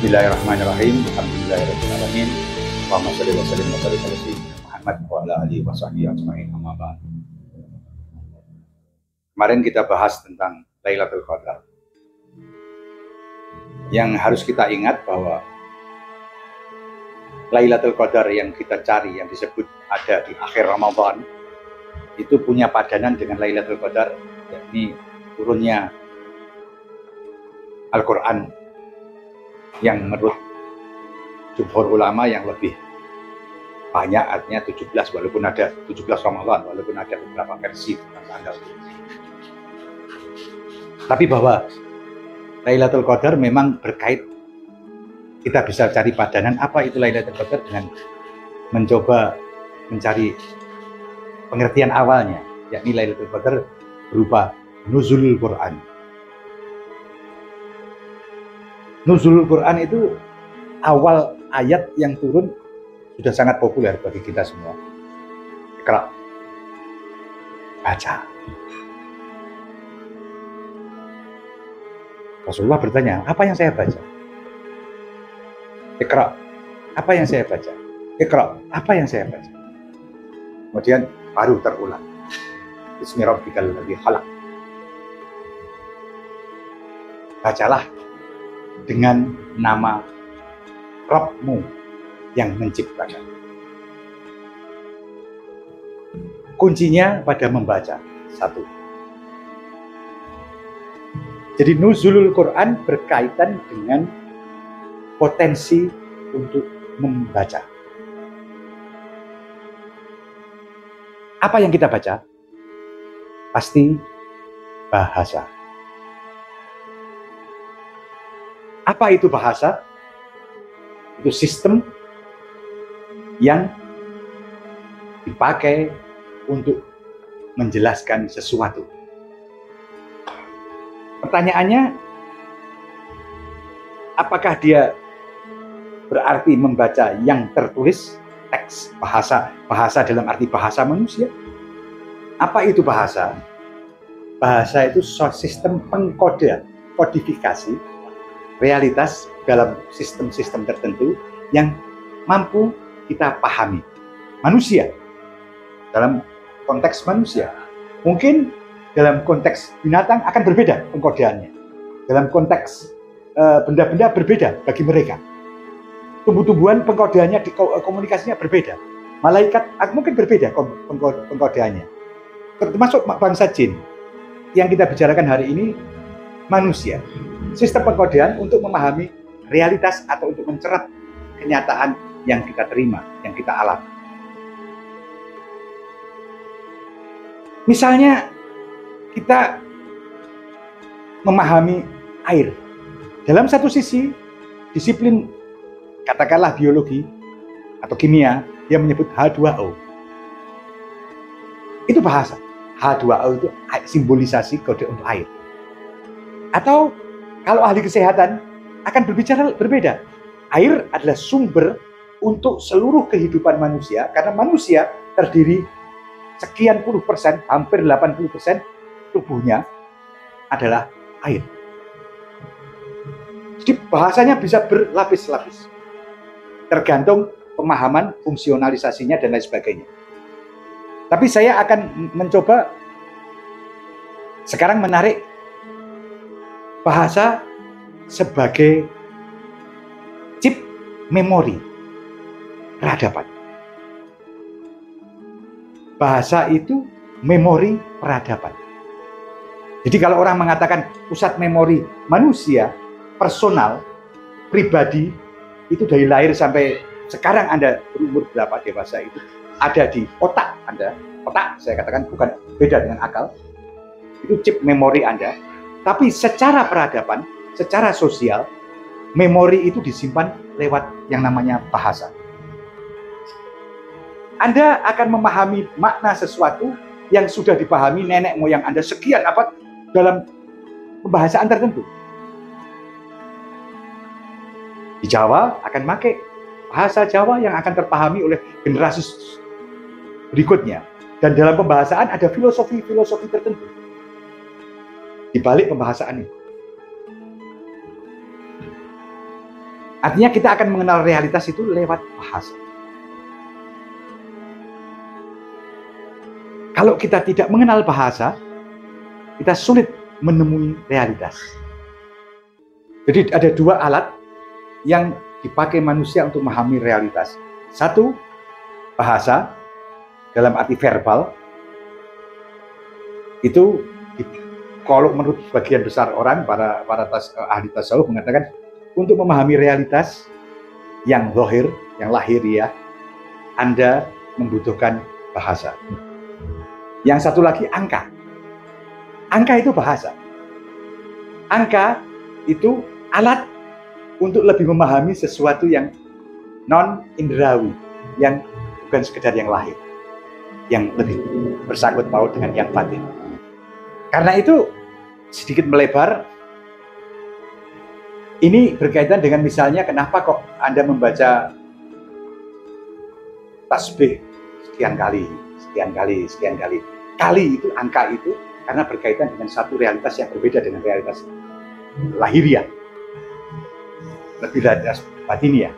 Bismillahirrahmanirrahim. Alhamdulillahirrahmanirrahim. Allahumma sholli wa sallim wa barik ala sayyidina Muhammad wa ala alihi wa sahbihi ajma'in. Amma ba'd. Kemarin kita bahas tentang Lailatul Qadar. Yang harus kita ingat bahwa Lailatul Qadar yang kita cari, yang disebut ada di akhir Ramadan, itu punya padanan dengan Lailatul Qadar, yakni turunnya Al-Quran yang menurut jumhur ulama yang lebih banyak, artinya 17, walaupun ada 17 Ramadan, walaupun ada beberapa versi tentang tanggal. Tapi bahwa Lailatul Qadar memang berkait, kita bisa cari padanan apa itu Lailatul Qadar dengan mencoba mencari pengertian awalnya, yakni Lailatul Qadar berupa nuzulul Quran. Nuzulul Quran itu awal ayat yang turun sudah sangat populer bagi kita semua. Iqra, baca. Rasulullah bertanya, apa yang saya baca? Iqra, apa yang saya baca? Iqra, apa yang saya baca? Kemudian baru terulang. Bismi rabbikal ladzi khalaq. Bacalah dengan nama Rabbmu yang menciptakan. Kuncinya pada membaca. Satu. Jadi nuzulul Quran berkaitan dengan potensi untuk membaca. Apa yang kita baca? Pasti bahasa. Apa itu bahasa? Itu sistem yang dipakai untuk menjelaskan sesuatu. Pertanyaannya, apakah dia berarti membaca yang tertulis, teks, bahasa dalam arti bahasa manusia? Apa itu bahasa? Bahasa itu sistem pengkodean, kodifikasi realitas dalam sistem-sistem tertentu yang mampu kita pahami. Manusia, dalam konteks manusia. Mungkin dalam konteks binatang akan berbeda pengkodeannya. Dalam konteks benda-benda berbeda bagi mereka. Tumbuh-tumbuhan pengkodeannya, komunikasinya berbeda. Malaikat mungkin berbeda pengkodeannya. Termasuk bangsa jin. Yang kita bicarakan hari ini, manusia. Sistem pengkodean untuk memahami realitas atau untuk mencerap kenyataan yang kita terima, yang kita alami. Misalnya kita memahami air. Dalam satu sisi, disiplin katakanlah biologi atau kimia, dia menyebut H2O. Itu bahasa. H2O itu simbolisasi kode untuk air. Atau kalau ahli kesehatan akan berbicara berbeda. Air adalah sumber untuk seluruh kehidupan manusia, karena manusia terdiri sekian puluh persen, hampir 80% tubuhnya adalah air. Jadi bahasanya bisa berlapis-lapis. Tergantung pemahaman, fungsionalisasinya, dan lain sebagainya. Tapi saya akan mencoba sekarang menarik bahasa sebagai chip memori peradaban. Bahasa itu memori peradaban. Jadi kalau orang mengatakan pusat memori manusia, personal, pribadi, itu dari lahir sampai sekarang Anda berumur berapa dewasa itu, ada di otak Anda. Otak, saya katakan, bukan beda dengan akal. Itu chip memori Anda. Tapi secara peradaban, secara sosial, memori itu disimpan lewat yang namanya bahasa. Anda akan memahami makna sesuatu yang sudah dipahami nenek moyang Anda sekian abad dalam pembahasan tertentu. Di Jawa akan pakai bahasa Jawa yang akan terpahami oleh generasi berikutnya. Dan dalam pembahasan ada filosofi-filosofi tertentu di balik pembahasan ini. Artinya kita akan mengenal realitas itu lewat bahasa. Kalau kita tidak mengenal bahasa, kita sulit menemui realitas. Jadi ada dua alat yang dipakai manusia untuk memahami realitas. Satu, bahasa dalam arti verbal. Itu kalau menurut sebagian besar orang, para ahli tasawuf mengatakan untuk memahami realitas yang zahir, yang lahiriah, Anda membutuhkan bahasa. Yang satu lagi angka. Angka itu bahasa. Angka itu alat untuk lebih memahami sesuatu yang non-indrawi, yang bukan sekedar yang lahir, yang lebih bersangkut paut dengan yang batin. Karena itu, sedikit melebar, ini berkaitan dengan misalnya kenapa kok Anda membaca tasbih sekian kali. Kali itu, angka itu, karena berkaitan dengan satu realitas yang berbeda dengan realitas lahiriah, lebih realitas batiniah,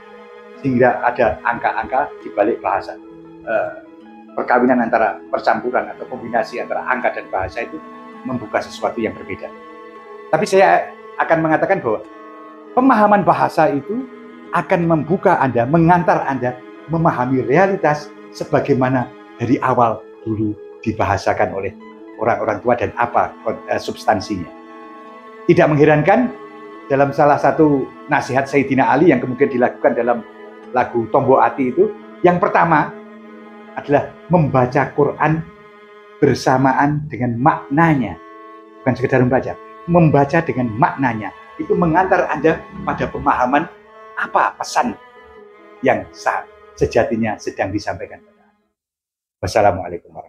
sehingga ada angka-angka di balik bahasa. Perkawinan antara percampuran atau kombinasi antara angka dan bahasa itu membuka sesuatu yang berbeda. Tapi saya akan mengatakan bahwa pemahaman bahasa itu akan membuka Anda, mengantar Anda memahami realitas sebagaimana dari awal dulu dibahasakan oleh orang-orang tua dan apa substansinya. Tidak mengherankan dalam salah satu nasihat Sayyidina Ali yang kemudian dilakukan dalam lagu Tombo Ati itu, yang pertama adalah membaca Quran bersamaan dengan maknanya. Bukan sekedar membaca dengan maknanya. Itu mengantar Anda pada pemahaman apa pesan yang sejatinya sedang disampaikan. Wassalamualaikum warahmatullahi wabarakatuh.